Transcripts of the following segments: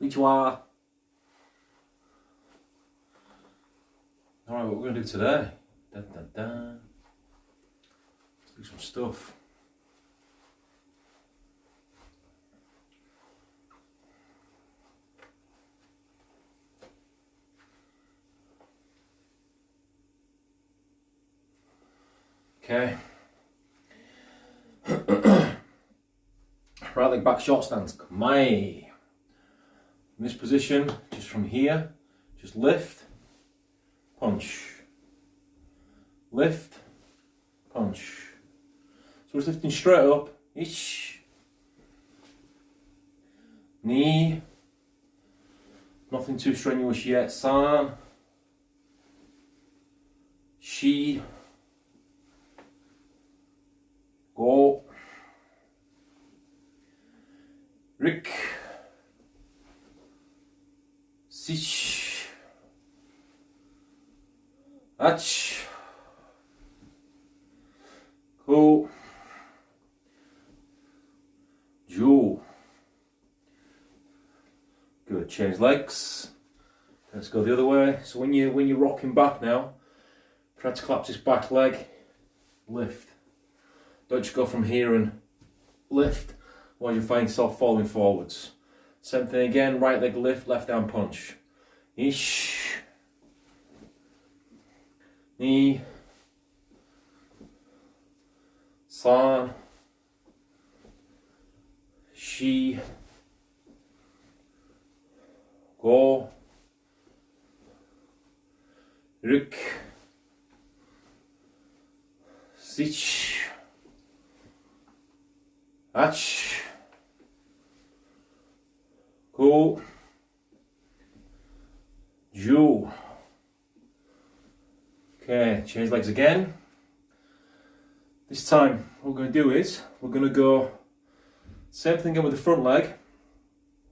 Konnichiwa. Alright, what we're going to do today? Let's do some stuff. Okay. Right leg back short stance. Kamae. In this position, just from here, just lift, punch. Lift, punch. So we're lifting straight up. Ish. Knee. Nothing too strenuous yet. San. Shi. Go. Rik. Sich. Ach. Go. Ju. Good. Change legs. Let's go the other way. So when you're rocking back now, try to collapse this back leg. Lift. Don't just go from here and lift while you find yourself falling forwards. Same thing again, right leg lift, left arm punch. Ish. Knee. San. Shi. Go. Rik. Sich. Ach. Go. Ju. Okay, change legs again. This time what we're going to do is we're going to go same thing again with the front leg,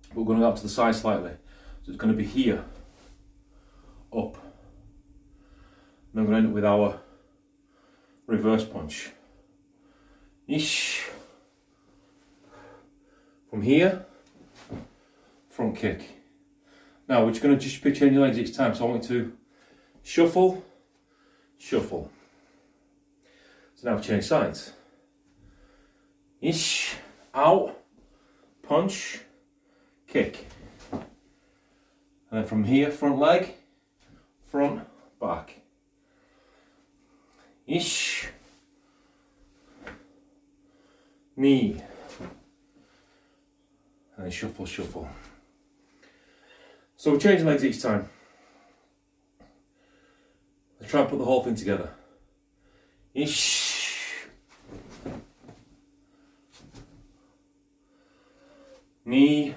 but we're going to go up to the side slightly. So it's going to be here, up. And then we're going to end up with our reverse punch. Ish. From here, front kick. Now we're just going to just be changing legs each time. So I want you to shuffle, shuffle. So now change sides. Ish, out, punch, kick. And then from here, front leg, front, back. Ish, knee. And then shuffle, shuffle. So we're changing legs each time. Let's try and put the whole thing together. Ish. Knee.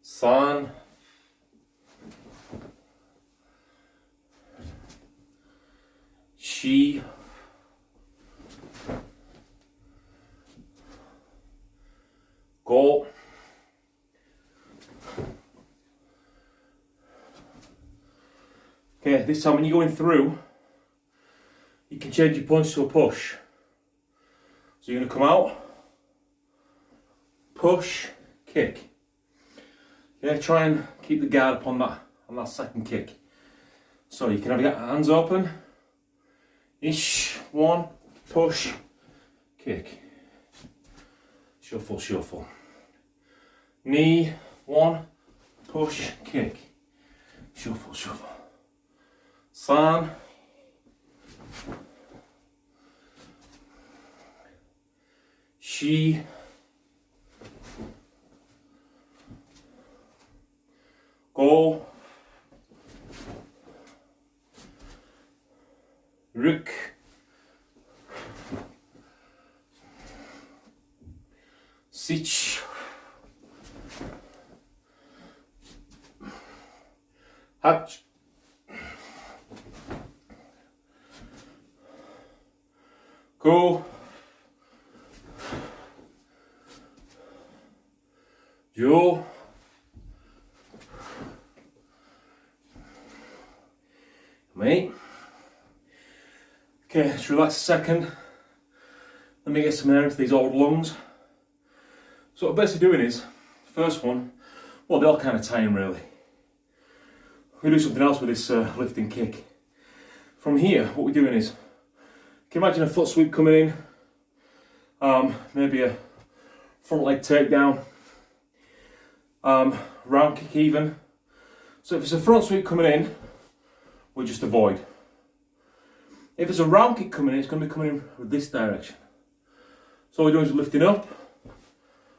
San. Shi. Go. Okay, this time when you're going through, you can change your punch to a push. So you're going to come out, push, kick. Okay, try and keep the guard up on that second kick. So you can have your hands open. Ish, one, push, kick. Shuffle, shuffle. Knee, one, push, kick. Shuffle, shuffle. San. Shi. Go. Rik. Sich. Hach. Go. Jo. Mate. Okay, let's relax a second. Let me get some air into these old lungs. So what I'm basically doing is, first one, well, they all kind of tie in really. We're going to do something else with this lifting kick. From here, what we're doing is, you can imagine a foot sweep coming in, maybe a front leg takedown, round kick even. So if it's a front sweep coming in, we just avoid. If it's a round kick coming in, it's going to be coming in with this direction. So all we're doing is lifting up,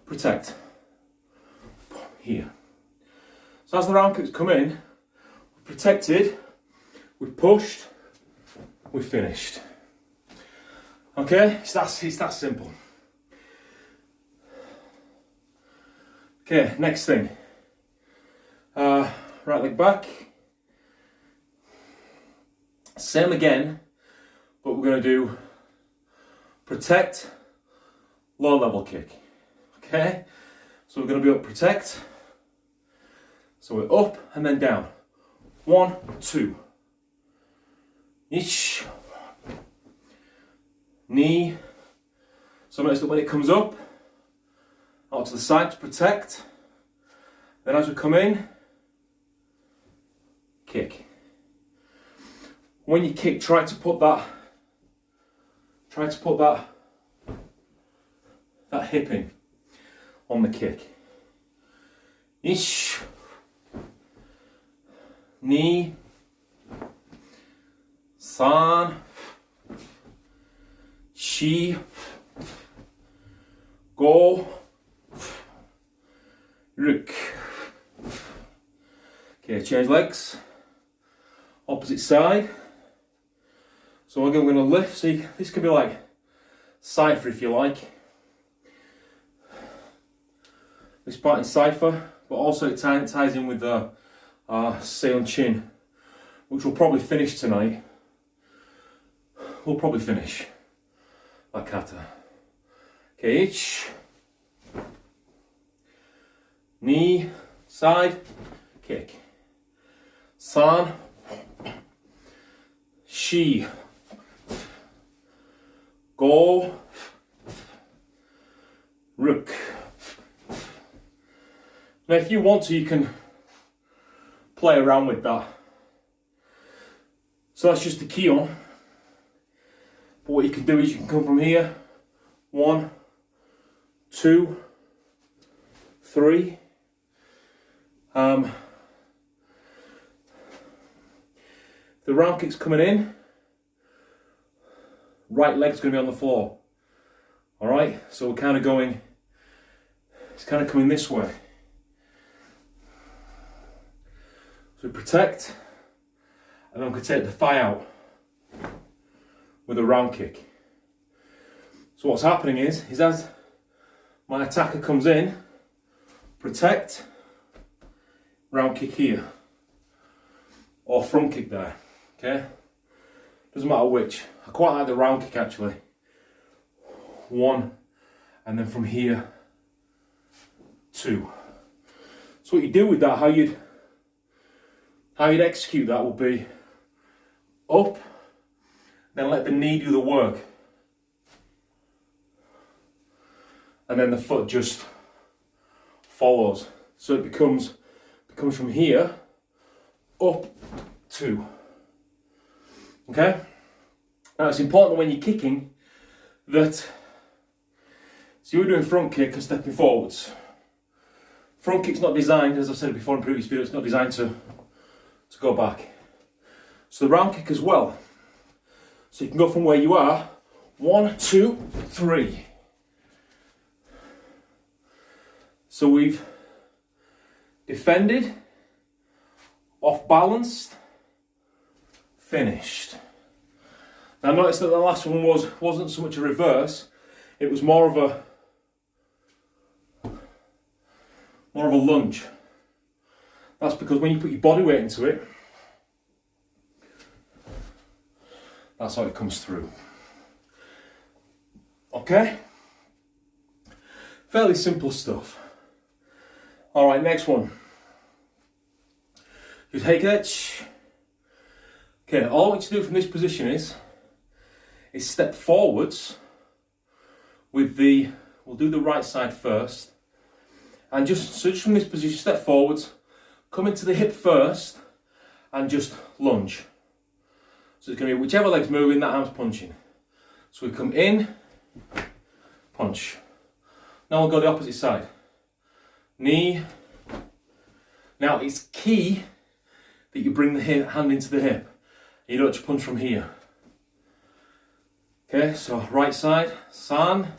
protect, here. So as the round kicks come in, we've protected, we've pushed, we've finished. Okay, it's that simple. Okay, next thing. Right leg back. Same again, but we're going to do protect, low level kick. Okay, so we're going to be up protect. So we're up and then down. 1, 2. Each. Knee. So notice that when it comes up, out to the side to protect. Then as we come in, kick. When you kick, try to put that hip in on the kick. Ish. Knee. San. Shi. Go. Ruk. Okay, change legs. Opposite side. So again, we're going to lift. See, this could be like cipher if you like. This part in cipher, but also it ties in with the sail and chin, which we'll probably finish tonight. We'll probably finish like kata. Okay, each. Knee, side, kick. San, shi, go, ruk. Now if you want to, you can play around with that. So that's just the key on. But what you can do is you can come from here, 1, 2, 3. The round kick's coming in, right leg's going to be on the floor. Alright, so we're kind of going, it's kind of coming this way. So we protect, and then we can take the thigh out with a round kick. So what's happening is as my attacker comes in, protect, round kick here, or front kick there, okay? Doesn't matter which. I quite like the round kick actually. 1, and then from here, 2. So what you do with that, how you'd execute that will be up, then let the knee do the work. And then the foot just follows. So it becomes from here, up, 2. Okay? Now it's important that when you're kicking, that, so you're doing front kick and stepping forwards. Front kick's not designed, as I've said before in previous videos, it's not designed to go back. So the round kick as well. So you can go from where you are, 1, 2, 3. So we've defended, off balanced, finished. Now notice that the last one wasn't so much a reverse, it was more of a lunge. That's because when you put your body weight into it, that's how it comes through. Okay? Fairly simple stuff. Alright, next one. Just take it. Okay, all I want you to do from this position is step forwards we'll do the right side first. And just from this position, step forwards, come into the hip first, and just lunge. So it's going to be whichever leg's moving, that arm's punching. So we come in, punch. Now we'll go the opposite side. Knee. Now it's key that you bring the hand into the hip. You don't just punch from here. Okay, so right side, san,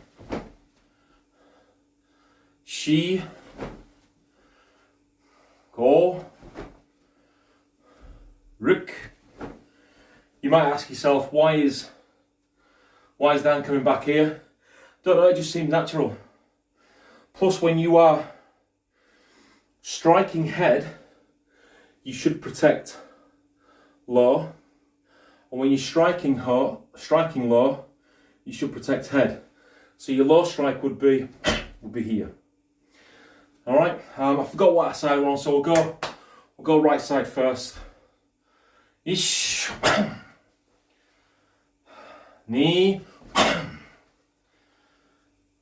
shi, go, ruk. You might ask yourself, why is Dan coming back here? Don't know, it just seems natural. Plus, when you are striking head, you should protect low. And when you're striking low, you should protect head. So your low strike would be here. All right. I forgot what side we're on, so we'll go right side first. Ish, knee,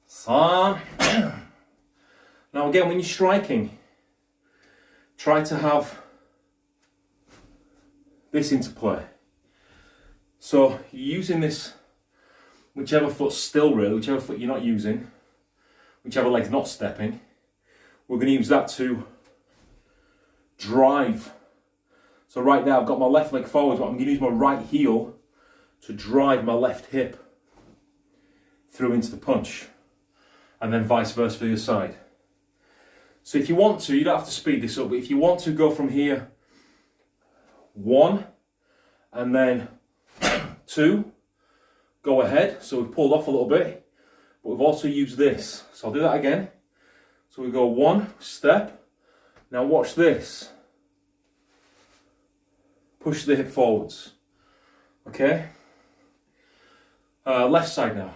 san. Now again, when you're striking, try to have this into play. So you're using this, whichever foot's still really, whichever foot you're not using, whichever leg's not stepping, we're going to use that to drive. So right now I've got my left leg forward, but I'm going to use my right heel to drive my left hip through into the punch. And then vice versa for the other side. So if you want to, you don't have to speed this up, but if you want to go from here, 1, and then 2, go ahead. So we've pulled off a little bit, but we've also used this. So I'll do that again. So we go 1, step. Now watch this. Push the hip forwards. Okay? Left side now.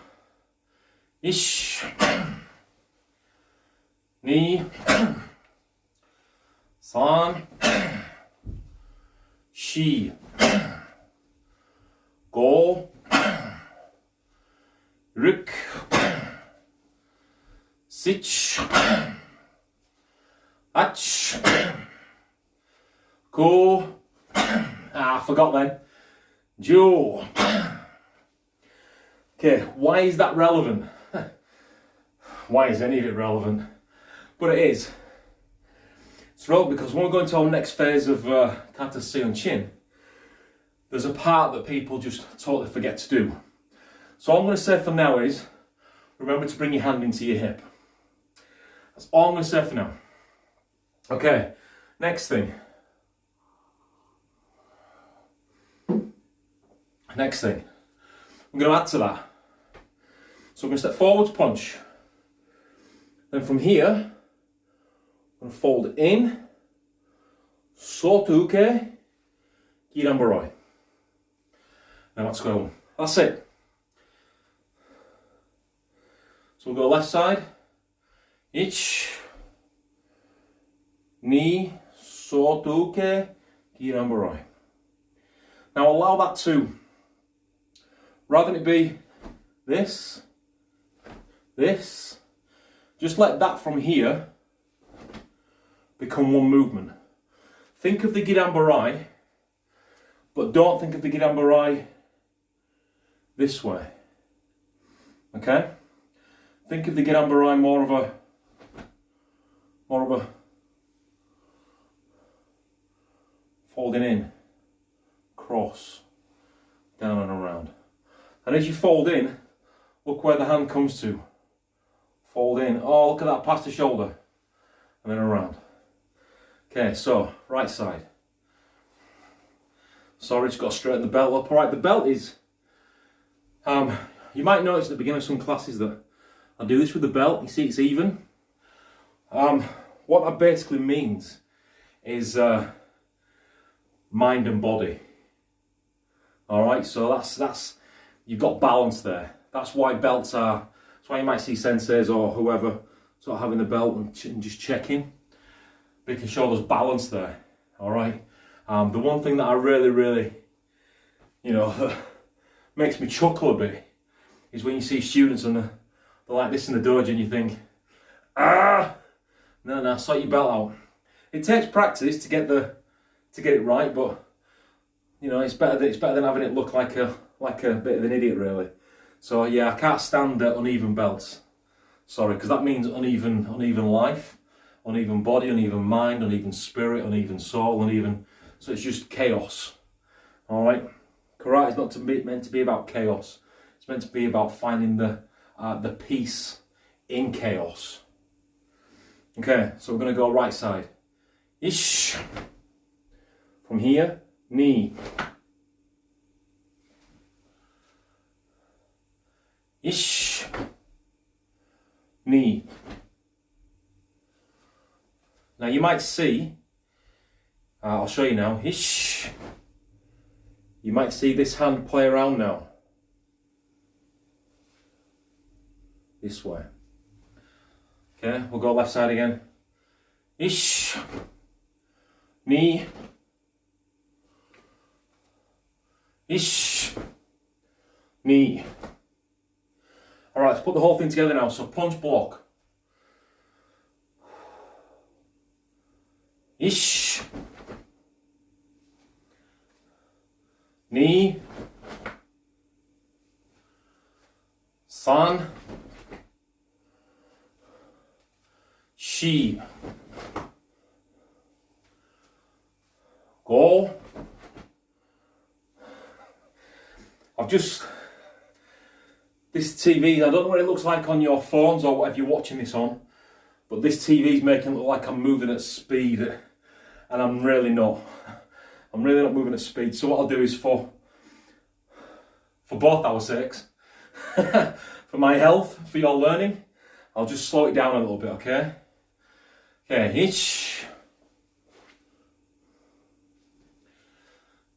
Ish. Knee. San. Shi. Go. Ruk. Sich. Ach. Go. I forgot then. Jo. Okay, why is that relevant? Why is any of it relevant? But it is. It's relevant because when we're going to our next phase of Kata Seon Chin, there's a part that people just totally forget to do. So all I'm going to say for now is, remember to bring your hand into your hip. That's all I'm going to say for now. Okay, next thing. Next thing. I'm going to add to that. So I'm going to step forwards, punch. Then from here, I'm going to fold in, sotuke, giramboroi. Now let's go. That's it. So we'll go left side. Ich, ni, sotuke, giramboroi. Now allow that to, rather than it be this, just let that from here become one movement. Think of the giramboroi, but don't think of the giramboroi this way. Okay? Think of the giramboroi more of a folding in, cross, down and around. And as you fold in, look where the hand comes to. Fold in. Oh, look at that, past the shoulder. And then around. Okay, so, right side. Sorry, just got to straighten the belt up. Alright, the belt is... you might notice at the beginning of some classes that I do this with the belt. You see it's even. What that basically means is mind and body. Alright, so that's you've got balance there. That's why belts are, that's why you might see senseis or whoever sort of having the belt and just checking. They can show there's balance there. Alright. The one thing that I really, you know, makes me chuckle a bit is when you see students and the they're like this in the dojo and you think, ah, no, sort your belt out. It takes practice to get it right, but you know, it's better than having it look like a bit of an idiot, really. So yeah, I can't stand uneven belts. Sorry, because that means uneven life, uneven body, uneven mind, uneven spirit, uneven soul, so it's just chaos. All right, karate is not meant to be about chaos. It's meant to be about finding the peace in chaos. Okay, so we're going to go right side. Ish. From here, knee. Ish. Knee. Now you might see, I'll show you now, ish. You might see this hand play around now. This way. Okay, we'll go left side again. Ish. Knee. Ish. Knee. Alright, let's put the whole thing together now. So punch, block. Ish. Knee. San. Shi. Go. This TV, I don't know what it looks like on your phones or whatever you're watching this on, but this TV is making it look like I'm moving at speed, and I'm really not. I'm really not moving at speed. So what I'll do is for both our sakes, for my health, for your learning, I'll just slow it down a little bit, okay? Okay, hitch.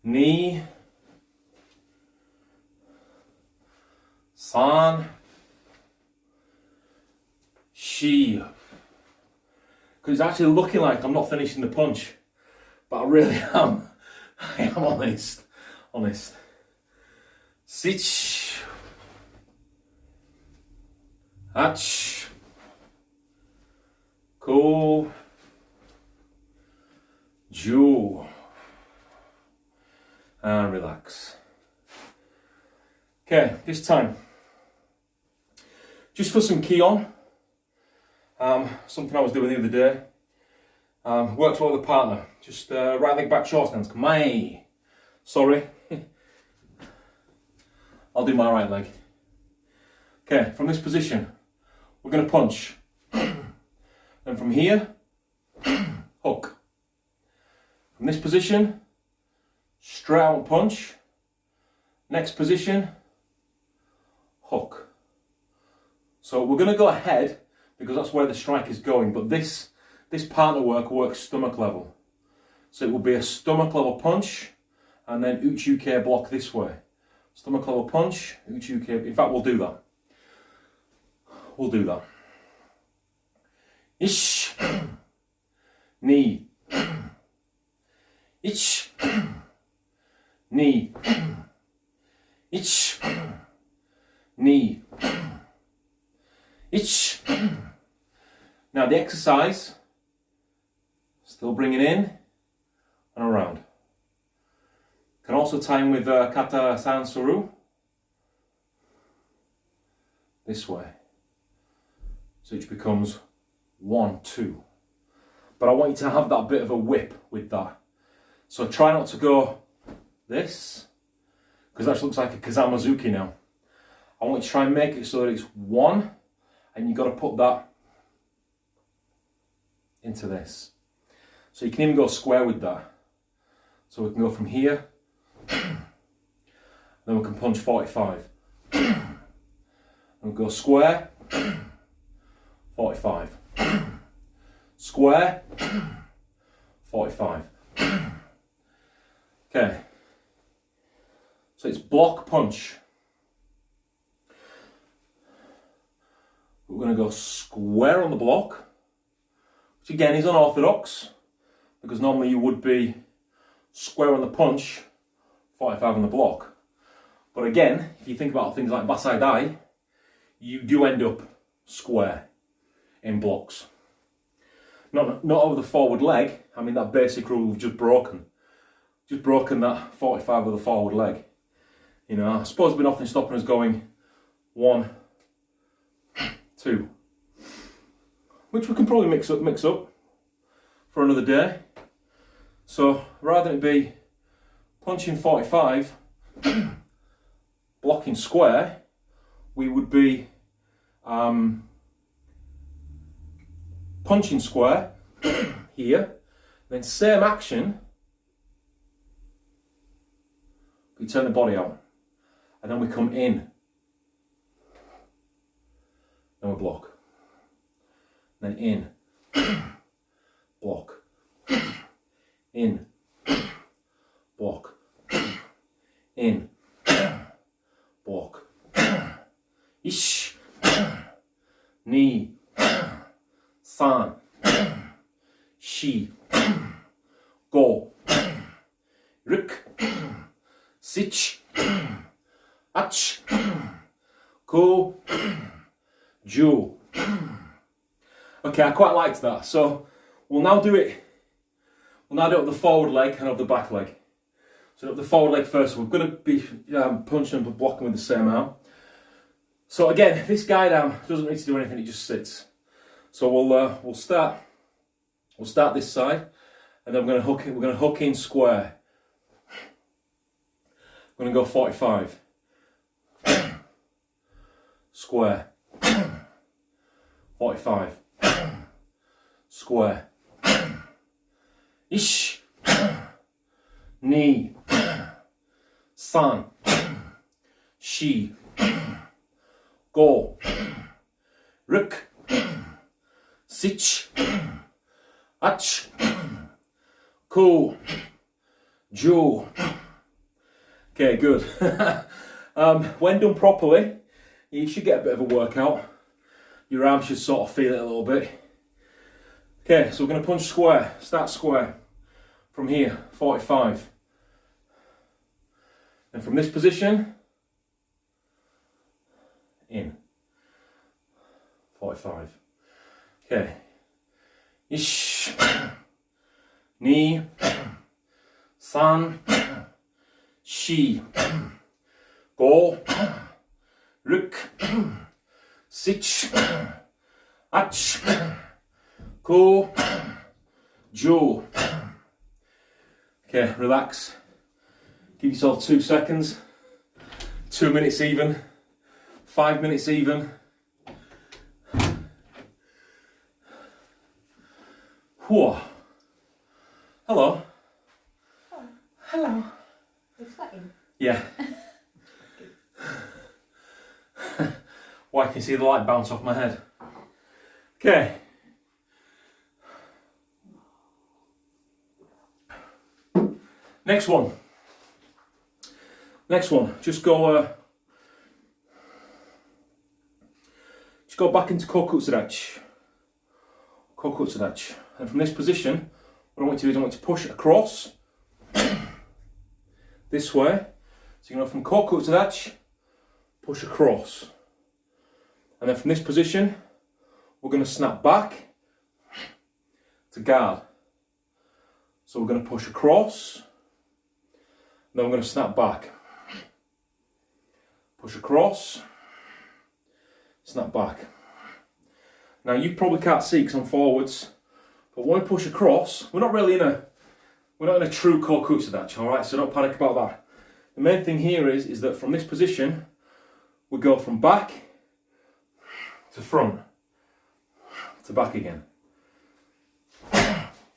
Knee. San. Shi. Because it's actually looking like I'm not finishing the punch, but I really am. I am honest. Sich. Hach. Ko. Ju. And relax. Okay, this time, just for some key on, something I was doing the other day, worked well with a partner, just right leg back short stance, my, sorry, I'll do my right leg. Okay, from this position, we're going to punch, and from here, hook. From this position, straight out and punch, next position, hook. So we're going to go ahead because that's where the strike is going, but this partner works stomach level. So it will be a stomach level punch and then uke block this way. Stomach level punch, uke, in fact we'll do that. Ish, knee, ich, knee, ich, knee, ich. Now the exercise, still bringing in and around. Can also tie in with kata san suru, this way. So it becomes 1, 2. But I want you to have that bit of a whip with that. So try not to go this, because that looks like a Kazamazuki now. I want you to try and make it so that it's 1, and you've got to put that into this. So you can even go square with that. So we can go from here, then we can punch 45. And we'll go square, 45. Square, 45. Okay. So it's block punch. We're going to go square on the block, which again is unorthodox, because normally you would be square on the punch, 45 on the block. But again, if you think about things like Basai Dai, you do end up square in blocks. Not over the forward leg. I mean, that basic rule we've just broken. Just broken that 45 with the forward leg. You know, I suppose there'd be nothing stopping us going 1, 2. Which we can probably mix up for another day. So rather than it be punching 45, blocking square, we would be punching square here, then same action, we turn the body out, and then we come in, then we block, then in, block, in, block, in, block, ish, ni, san, shi, go, rik, sich, ach, ko, ju. Okay, I quite liked that. So we'll now do it with the forward leg and of the back leg. So up the forward leg first. We're going to be punching and blocking with the same arm. So again, this guide arm doesn't need to do anything; it just sits. So we'll start this side, and then we're going to hook in square. We're going to go 45. Square. 45. Square. Ish. Ni. San. Shi. Go. Rik. Sich. Ach. Ko. Jo. Okay, good. When done properly, you should get a bit of a workout. Your arms should sort of feel it a little bit. Okay, so we're going to punch square, start square from here, 45. And from this position, in, 45. Okay. Ish, ni, san, shi, go, rik, sich, ach, ko, jo. Okay, relax. Give yourself 2 seconds, 2 minutes even, 5 minutes even. Whoa. Hello. Oh, hello. You're sweating? Yeah. Why, can you see the light bounce off my head? Okay. Next one. Just go back into kokutsurach. And from this position, what I want you to do is I want you to push across this way. So you go from kokutsurach, push across. And then from this position, we're going to snap back to guard. So we're going to push across, and then we're going to snap back. Push across, snap back. Now you probably can't see because I'm forwards, but when we push across, we're not in a true kokutsurach, alright, so don't panic about that. The main thing here is that from this position, we go from back to front, to back again.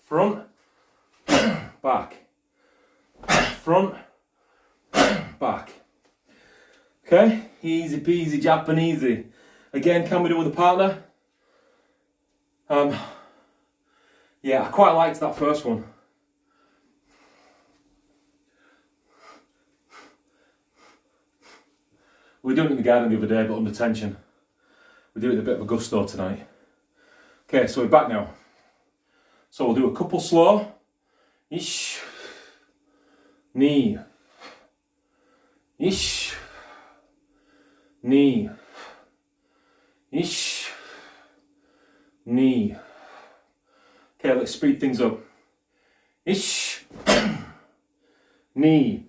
Front, back. Front, back. Okay, easy peasy Japanesey. Again, can we do it with a partner? Yeah, I quite liked that first one. We were doing it in the garden the other day, but under tension. We do it with a bit of a gusto tonight. Okay, so we're back now. So we'll do a couple slow. Ish, ni, ish, ni, ish, knee. Okay, let's speed things up. Ish, knee,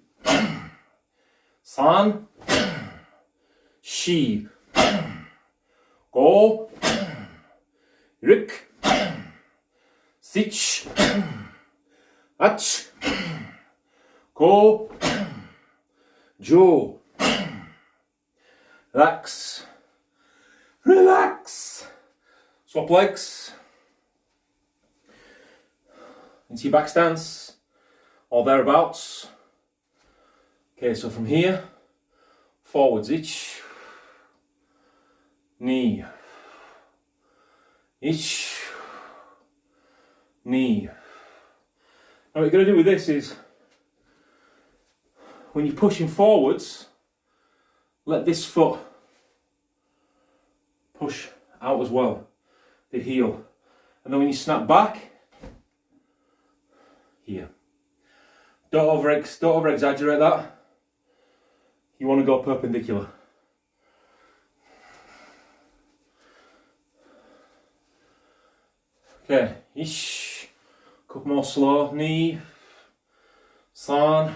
san, shi, go, rik, sich, ach, go, jo. Relax, relax. Swap legs into your back stance or thereabouts. Okay, so from here, forwards, each knee, each knee. Now what you're going to do with this is, when you're pushing forwards, let this foot push out as well, the heel. And then when you snap back, here. Don't over exaggerate that. You want to go perpendicular. Okay, ish. Couple more slow. Knee, san,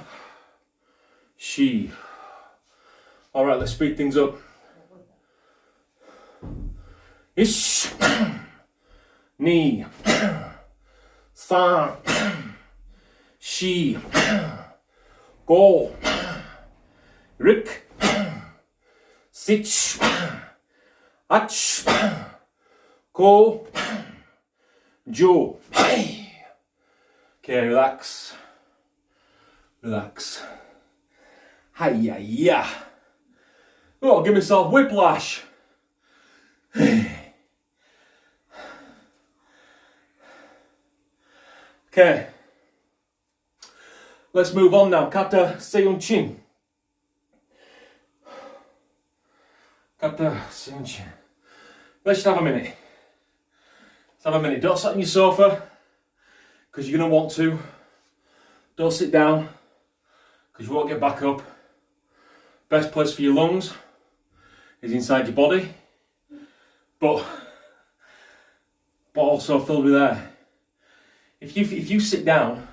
shi. All right, let's speed things up. Ish, knee, san, shi, go, rik, sich, ach, go, jo. Okay, relax, relax. Hi-ya-ya. Oh, I'll give myself whiplash. Okay, let's move on now. Kata seon chin. Kata seon chin. Let's just have a minute. Let's have a minute. Don't sit on your sofa, because you're going to want to. Don't sit down, because you won't get back up. Best place for your lungs is inside your body, but also filled with air. If you sit down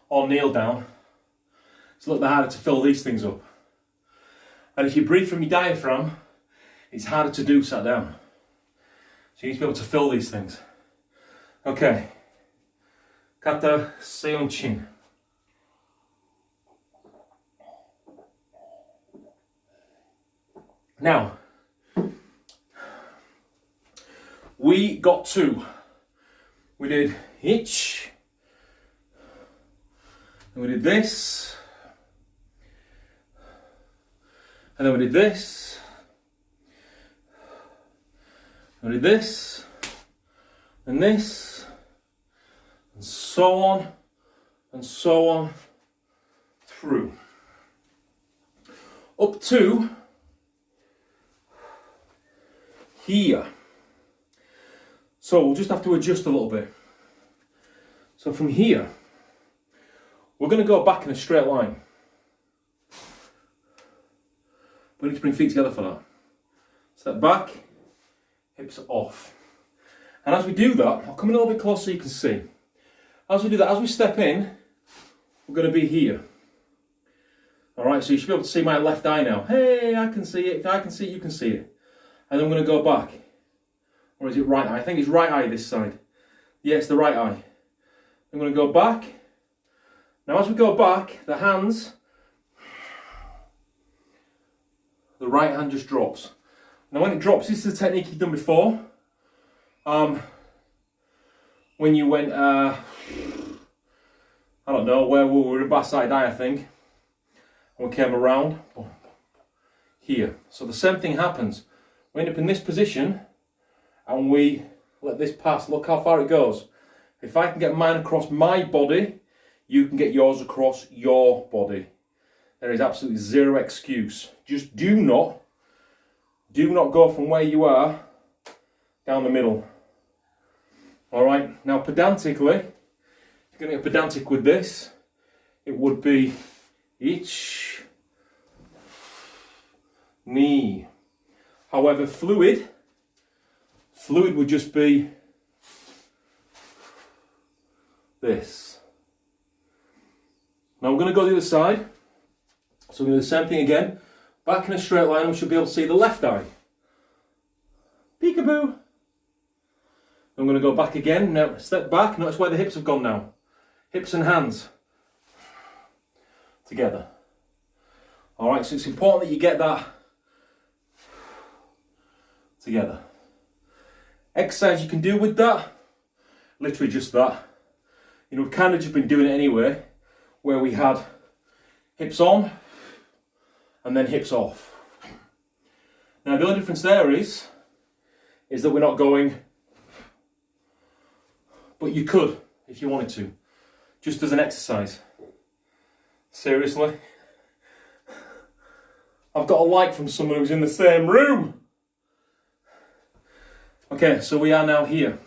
or kneel down, it's a little bit harder to fill these things up. And if you breathe from your diaphragm, it's harder to do sat down. So you need to be able to fill these things. Okay. Kata seon chin. Now, we got two. We did each, and we did this, and then we did this, and we did this, and this, and so on through. Up to here. So we'll just have to adjust a little bit. So from here, we're going to go back in a straight line. We need to bring feet together for that. Step back, hips off. And as we do that, I'll come in a little bit closer so you can see. As we do that, as we step in, we're going to be here. Alright, so you should be able to see my left eye now. Hey, I can see it. If I can see it, you can see it. And then I'm going to go back. Or is it right eye? I think it's right eye this side. Yeah, it's the right eye. I'm going to go back. Now as we go back, the hands, the right hand just drops. Now when it drops, this is the technique you've done before. When you went, I don't know, where we were in back side eye, I think. And we came around here. So the same thing happens. We end up in this position, and we let this pass. Look how far it goes. If I can get mine across my body, you can get yours across your body. There is absolutely zero excuse. Just do not go from where you are down the middle. All right, now pedantically, if you're going to get pedantic with this, it would be each knee. However, fluid fluid would just be this. Now we're going to go to the other side. So we're going to do the same thing again. Back in a straight line, we should be able to see the left eye. Peekaboo. I'm going to go back again. Now step back. Notice where the hips have gone now. Hips and hands together. Alright, so it's important that you get that together. Exercise you can do with that, literally just that. You know, we've kind of just been doing it anyway, where we had hips on and then hips off. Now the only difference there is that we're not going, but you could if you wanted to, just as an exercise. Seriously. I've got a like from someone who's in the same room. Okay, so we are now here.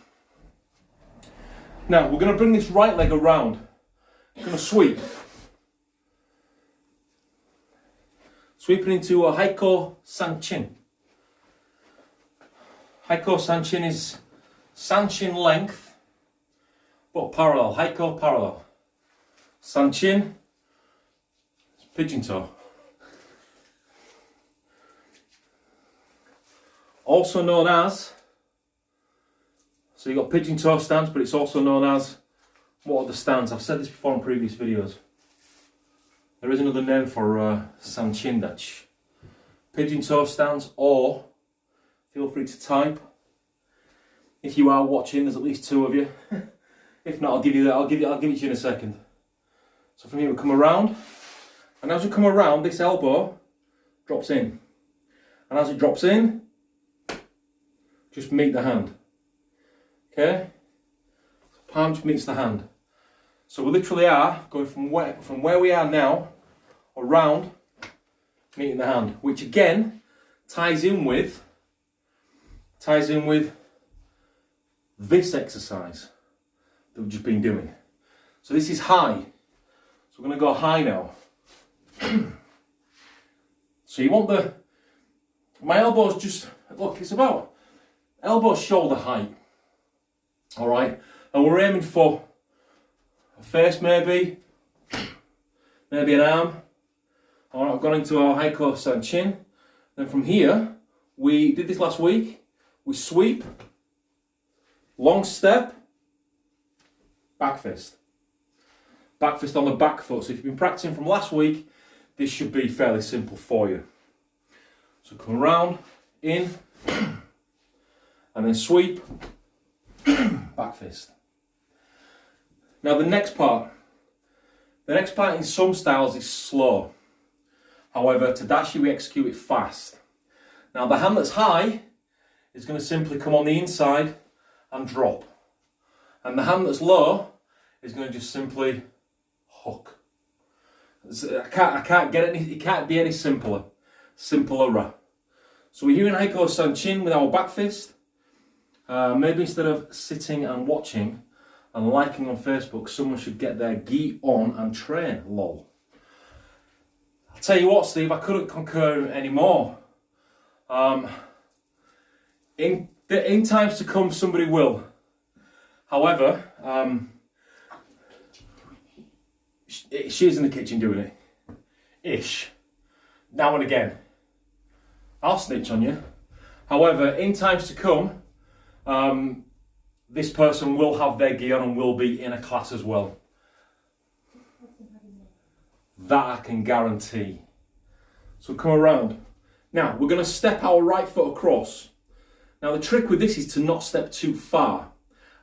Now we're going to bring this right leg around. We're going to sweep. Sweeping into a Haiko Sanchin. Haiko Sanchin is Sanchin length, but parallel. Haiko parallel. Sanchin, pigeon toe. Also known as, so you've got pigeon toe stance, but it's also known as, what are the stance? I've said this before in previous videos. There is another name for Sanchindach. Pigeon toe stance, or feel free to type. If you are watching, there's at least two of you. If not, I'll give you that. I'll give it to you in a second. So from here we come around, and as we come around, this elbow drops in, and as it drops in, just meet the hand. Okay? Palm just meets the hand. So we literally are going from where we are now, around, meeting the hand, which again ties in with this exercise that we've just been doing. So this is high. So we're going to go high now. So you want my elbows just, look, it's about elbow shoulder height. Alright, and we're aiming for a face maybe an arm. Alright, I've gone into our Haiko Sanchin. Then from here, we did this last week, we sweep, long step, back fist. Back fist on the back foot. So if you've been practicing from last week, this should be fairly simple for you. So come around, in, and then sweep, back fist. Now the next part in some styles is slow. However, Tadashi we execute it fast. Now the hand that's high is going to simply come on the inside and drop. And the hand that's low is going to just simply hook. I can't get it can't be any simpler. Simpler. So we're here in Haiko Sanchin with our back fist. Maybe instead of sitting and watching and liking on Facebook, someone should get their gi on and train, lol. I'll tell you what, Steve, I couldn't concur anymore. In times to come, somebody will. However, she's in the kitchen doing it. Ish. Now and again. I'll snitch on you. However, in times to come, this person will have their gi on and will be in a class as well. That I can guarantee. So come around. Now, we're going to step our right foot across. Now, the trick with this is to not step too far.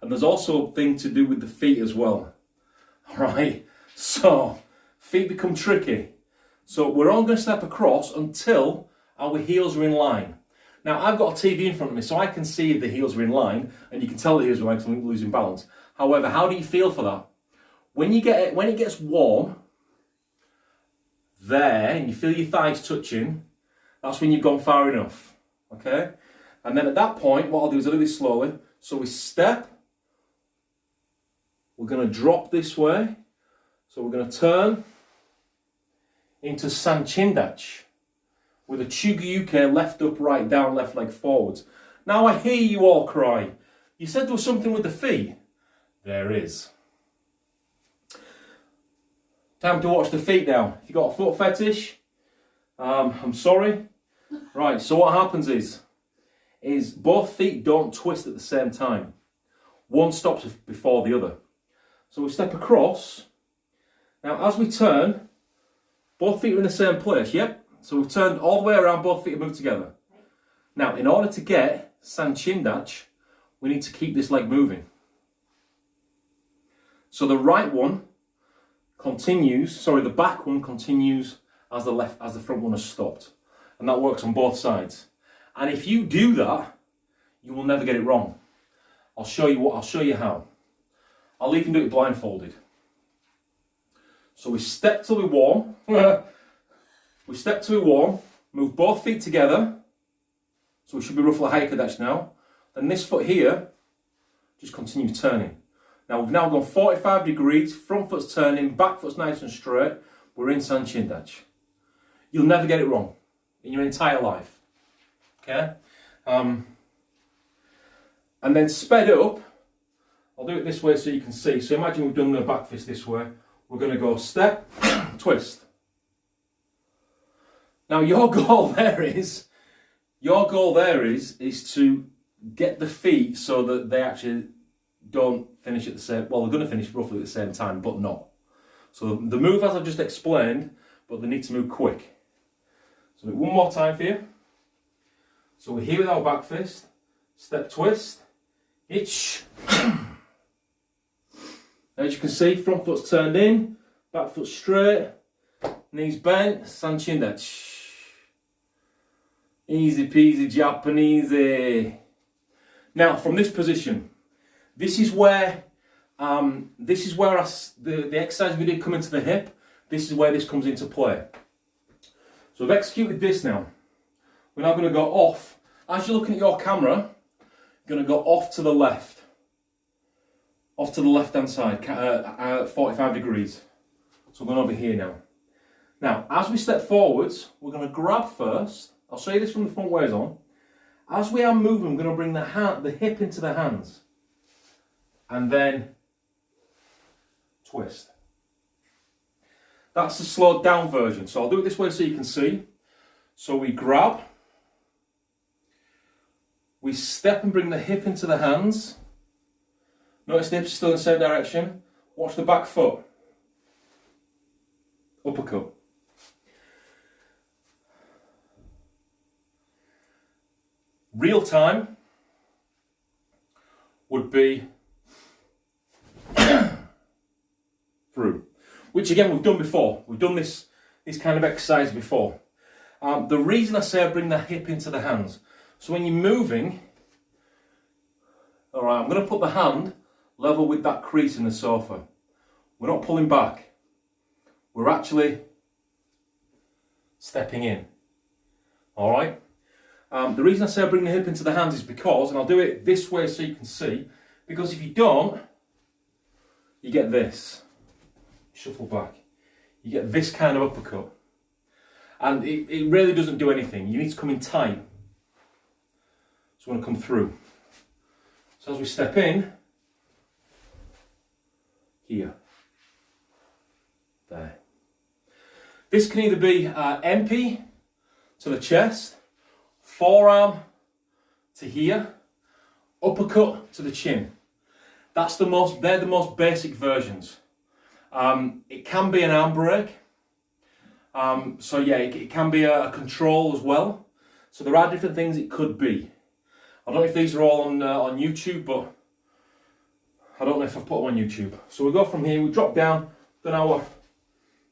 And there's also a thing to do with the feet as well. Alright? So, feet become tricky. So, we're all going to step across until our heels are in line. Now, I've got a TV in front of me, so I can see if the heels are in line, and you can tell the heels are in line because I'm losing balance. However, how do you feel for that? When it gets warm, there, and you feel your thighs touching, that's when you've gone far enough. Okay? And then at that point, what I'll do is I'll do this slowly. So we step. We're going to drop this way. So we're going to turn into Sanchindach with a Chuguyuke, left up, right down, left leg forwards. Now I hear you all cry. You said there was something with the feet. There is. Time to watch the feet now. If you've got a foot fetish, I'm sorry. Right, so what happens is both feet don't twist at the same time. One stops before the other. So we step across. Now as we turn, both feet are in the same place, yep? So we've turned all the way around, both feet are moved together. Now, in order to get Sanchindach, we need to keep this leg moving. So the right one continues, the back one continues as the front one has stopped. And that works on both sides. And if you do that, you will never get it wrong. I'll show you how. I'll even do it blindfolded. So we step till we're warm. We step till we're warm, move both feet together. So we should be roughly Haikadash now. Then this foot here, just continue turning. Now we've now gone 45 degrees, front foot's turning, back foot's nice and straight. We're in Sanchindach. You'll never get it wrong in your entire life. Okay? And then sped up, I'll do it this way so you can see. So imagine we've done the back fist this way. We're going to go step, twist. Now your goal there is to get the feet so that they actually don't finish at the same, well, they're going to finish roughly at the same time, but not. So the move as I've just explained, but they need to move quick. So one more time for you. So we're here with our back fist, step twist, hitch. As you can see, front foot's turned in, back foot straight, knees bent, Sanchindach. Easy peasy Japanese. Now from this position, this is where the exercise we did come into the hip. This is where this comes into play. So I've executed this now. We're now going to go off. As you're looking at your camera, you're going to go off to the left. Off to the left hand side, 45 degrees. So we're going over here now. Now, as we step forwards, we're going to grab first. I'll show you this from the front ways on. As we are moving, we're going to bring the hip into the hands. And then twist. That's the slowed down version. So I'll do it this way so you can see. So we grab. We step and bring the hip into the hands. Notice the hips are still in the same direction. Watch the back foot. Uppercut. Real time would be through, which again we've done before. We've done this kind of exercise before. The reason I say I bring the hip into the hands, so when you're moving, all right, I'm going to put the hand level with that crease in the sofa. We're not pulling back. We're actually stepping in. All right. The reason I say I bring the hip into the hands is because, and I'll do it this way so you can see, because if you don't, you get this. Shuffle back. You get this kind of uppercut. And it really doesn't do anything. You need to come in tight. So I want to come through. So as we step in, here, there. This can either be MP to the chest, forearm to here, uppercut to the chin. They're the most basic versions. It can be an arm break. So yeah, it can be a control as well. So there are different things it could be. I don't know if these are all on YouTube, but I don't know if I've put them on YouTube. So we go from here, we drop down, then our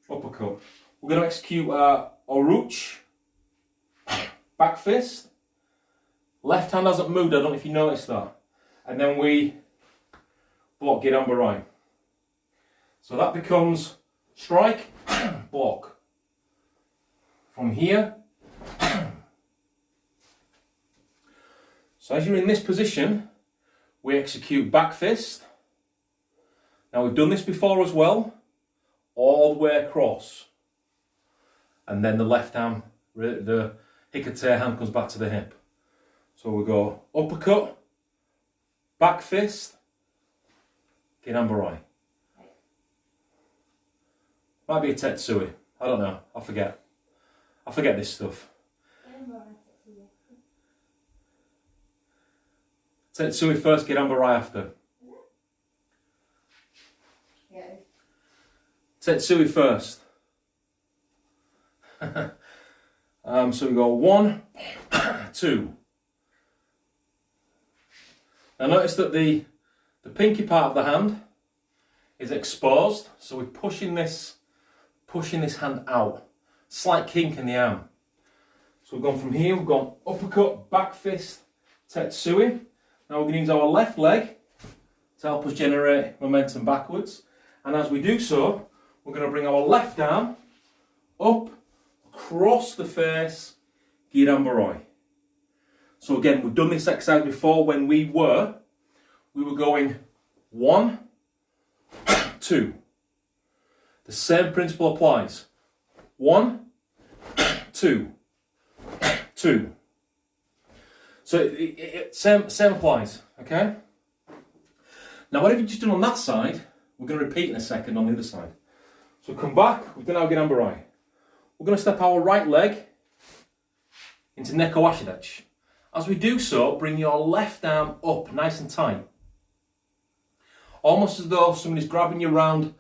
uppercut. We're going to execute Oruch, back fist. Left hand hasn't moved, I don't know if you noticed that. And then we block Girambarai. So that becomes strike, block. From here. So as you're in this position, we execute back fist. Now we've done this before as well, all the way across. And then the left arm, the Hikate hand comes back to the hip. So we go uppercut, back fist, Ginambarai. Might be a Tetsui. I don't know. I forget this stuff. Tetsui first, Ginambarai after. Yeah. Tetsui first. So we go 1, 2. Now notice that the pinky part of the hand is exposed, so we're pushing this hand out. Slight kink in the arm. So we've gone from here, we've gone uppercut, back fist, Tetsui. Now we're going to use our left leg to help us generate momentum backwards. And as we do so, we're going to bring our left arm up, across the face, Ginambarai. So again, we've done this exercise before when we were going 1, 2. The same principle applies. 1, 2, 2. So same applies, okay? Now whatever you've just done on that side, we're going to repeat in a second on the other side. So come back, we've done our Ginambarai. We're going to step our right leg into Neko Ashidachi. As we do so, bring your left arm up nice and tight. Almost as though somebody's grabbing you around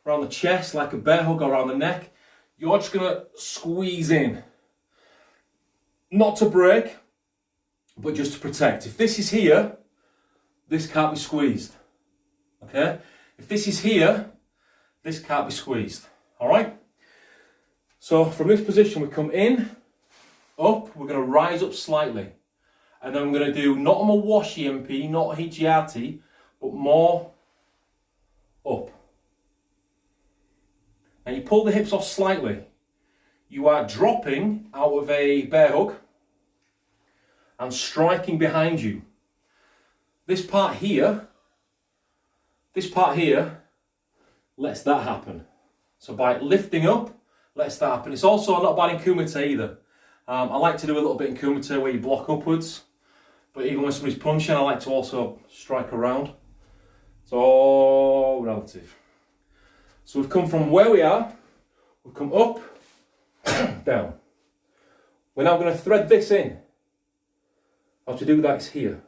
the chest like a bear hug or around the neck. You're just going to squeeze in. Not to break, but just to protect. If this is here, this can't be squeezed. Okay? If this is here, this can't be squeezed. Alright? So from this position we come in, up, we're going to rise up slightly. And then I'm going to do not a Mawashi MP, not a Hijiati, but more up. And you pull the hips off slightly. You are dropping out of a bear hug and striking behind you. This part here lets that happen. So by lifting up, lets that happen. It's also not bad in Kumite either. I like to do a little bit in Kumite where you block upwards. But even when somebody's punching, I like to also strike around. It's all relative. So we've come from where we are, we've come up, down. We're now going to thread this in. How to do that is here.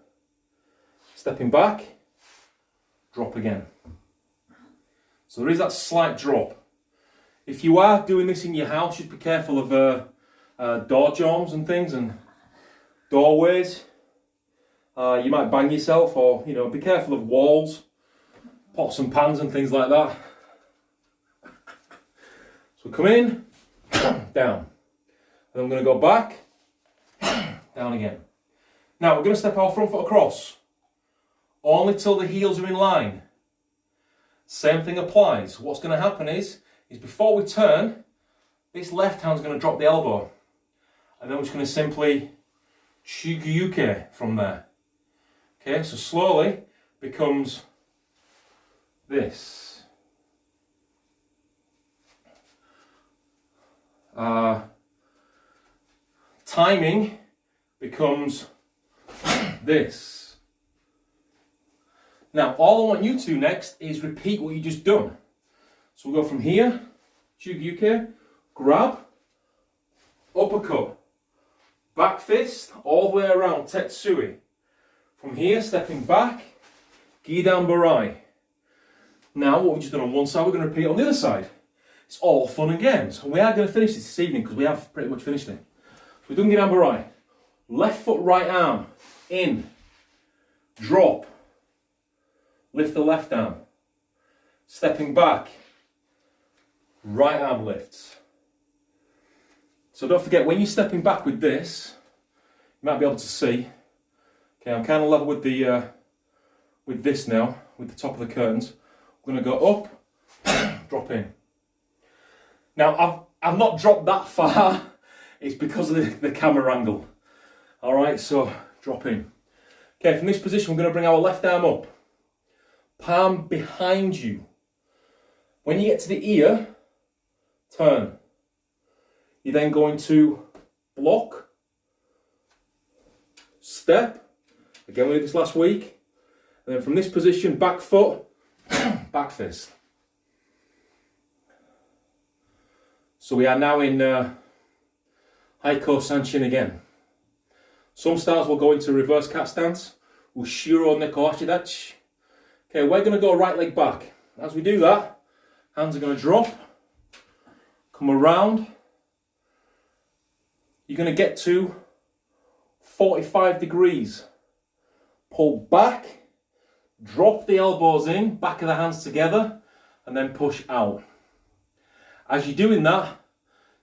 Stepping back, drop again. So there is that slight drop. If you are doing this in your house, just be careful of door jambs and things and doorways. You might bang yourself, or be careful of walls, pots and pans and things like that. So come in, down. And I'm going to go back, down again. Now we're going to step our front foot across, only till the heels are in line. Same thing applies. What's going to happen is before we turn, this left hand's going to drop the elbow. And then we're just going to simply Chuguyuke from there. Okay, so slowly becomes this. Timing becomes this. Now, all I want you to do next is repeat what you just done. So we'll go from here, Chuguyuke, grab, uppercut, back fist, all the way around, Tetsui. From here, stepping back, Ginambarai. Now, what we've just done on one side, we're going to repeat on the other side. It's all fun and games. And we are going to finish this evening because we have pretty much finished it. So we've done Ginambarai. Left foot, right arm, in, drop, lift the left arm. Stepping back, right arm lifts. So don't forget, when you're stepping back with this, you might be able to see. Okay, I'm kind of level with the with this now, with the top of the curtains. I'm going to go up, drop in. Now I've not dropped that far. It's because of the camera angle. All right, so drop in. Okay, from this position, we're going to bring our left arm up, palm behind you. When you get to the ear, turn. You're then going to block, step. Again, we did this last week. And then from this position, back foot, back fist. So we are now in Haiko Sanchin again. Some styles will go into reverse cat stance, Ushiro Neko Ashidachi. Okay, we're going to go right leg back. As we do that, hands are going to drop, come around. You're going to get to 45 degrees. Pull back, drop the elbows in, back of the hands together, and then push out. As you're doing that,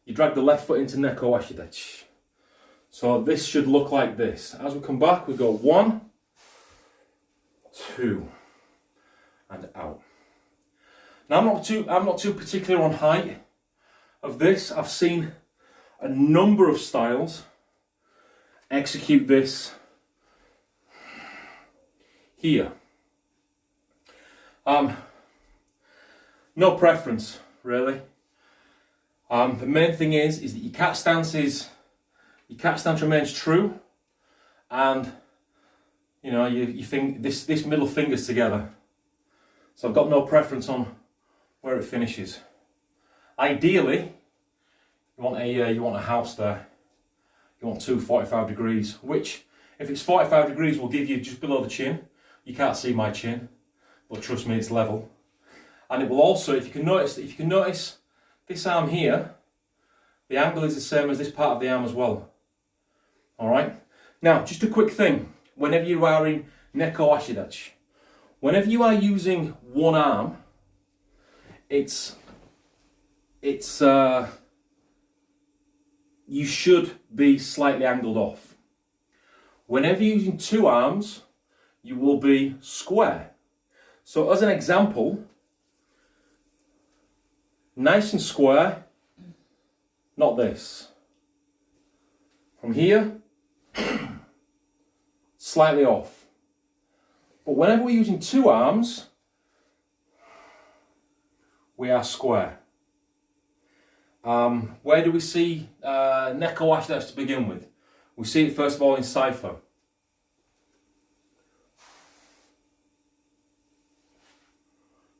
you drag the left foot into Neko Ashidachi. So this should look like this. As we come back, we go 1, 2, and out. Now I'm not too particular on height of this. I've seen a number of styles execute this here. No preference really. The main thing is that your cat stance remains true, and you know you think this middle finger's together. So I've got no preference on where it finishes. Ideally, you want a house there. You want 45 degrees, which if it's 45 degrees will give you just below the chin. You can't see my chin, but trust me, it's level. And it will also, if you can notice this arm here, the angle is the same as this part of the arm as well. All right. Now, just a quick thing. Whenever you are in Neko Ashidachi, whenever you are using one arm, you should be slightly angled off. Whenever you're using two arms, you will be square. So as an example, nice and square, not this. From here, slightly off. But whenever we're using two arms, we are square. Where do we see Neko Ashidachi to begin with? We see it first of all in cipher.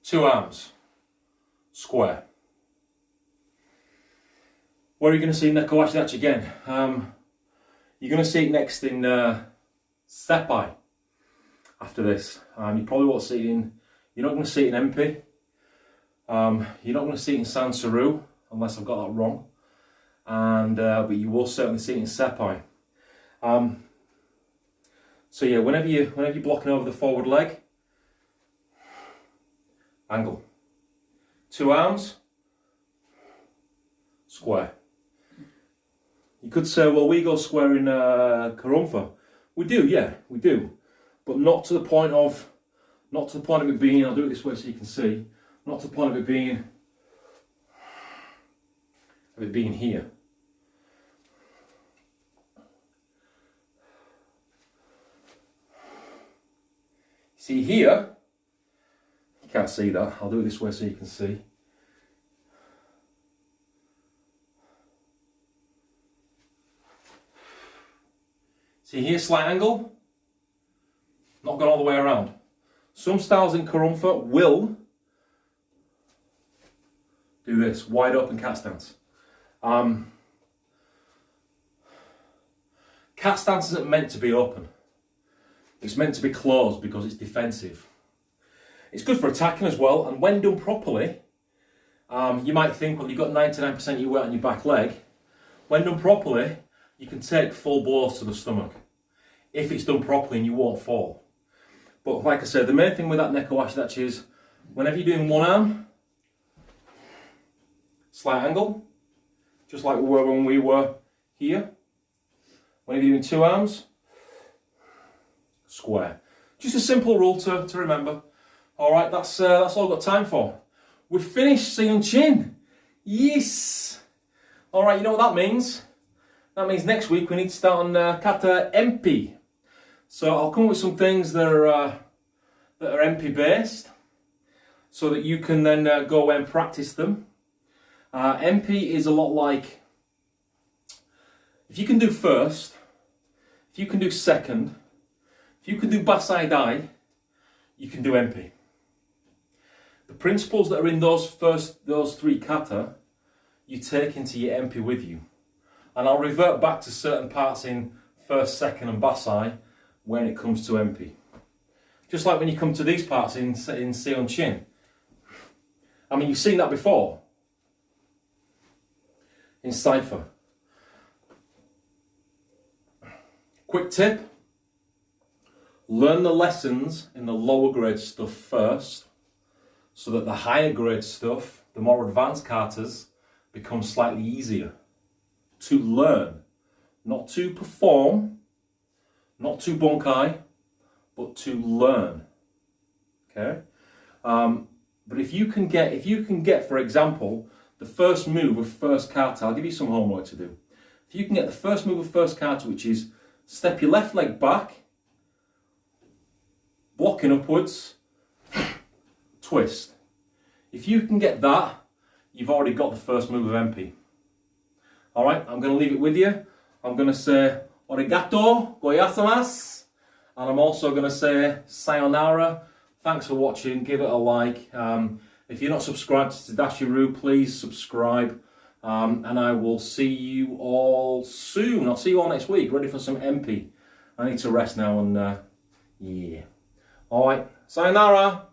Two arms, square. Where are you going to see Neko Ashidachi again? You're going to see it next in Seppai. After this, you probably won't see it in. You're not going to see it in MP. You're not going to see it in Sansaru, unless I've got that wrong. And but you will certainly see it in Seppai. So yeah, whenever you're blocking over the forward leg, angle. Two arms, square. You could say, well, we go square in Karumfa. We do, yeah, we do, but not to the point of it being. I'll do it this way so you can see. Not to the point of it being here. See here, you can't see that. I'll do it this way so you can see. See here, slight angle, not gone all the way around. Some styles in Karumfa will do this, wide open cat stance. Cat stance isn't meant to be open. It's meant to be closed because it's defensive. It's good for attacking as well, and when done properly, you might think, well, you've got 99% of your weight on your back leg. When done properly, you can take full blows to the stomach. If it's done properly and you won't fall. But like I said, the main thing with that Neko Ashidachi is, whenever you're doing one arm, slight angle, just like we were when we were here. Whenever you're doing two arms, square. Just a simple rule to remember. All right, that's all I've got time for. We've finished Seiyun Chin. Yes. All right, you know what that means? That means next week we need to start on Kata MP. So I'll come up with some things that are MP based, so that you can then go away and practice them. MP is a lot like, if you can do you can do second, if you can do basai dai, you can do MP. The principles that are in those three kata, you take into your MP with you. And I'll revert back to certain parts in first, second and basai when it comes to MP. Just like when you come to these parts in Seon Chin. I mean, you've seen that before in Cypher. Quick tip, learn the lessons in the lower grade stuff first, so that the higher grade stuff, the more advanced katas, become slightly easier to learn. Not to perform, not to bunkai, but to learn. Okay? But if you can get, for example, the first move of first kata, I'll give you some homework to do. If you can get the first move of first kata, which is step your left leg back, blocking upwards, twist. If you can get that, you've already got the first move of MP. Alright, I'm going to leave it with you. I'm going to say arigato goyasamasu. And I'm also going to say sayonara. Thanks for watching. Give it a like. If you're not subscribed to Tadashiru, please subscribe. And I will see you all soon. I'll see you all next week. Ready for some MP. I need to rest now and yeah. Alright, sayonara.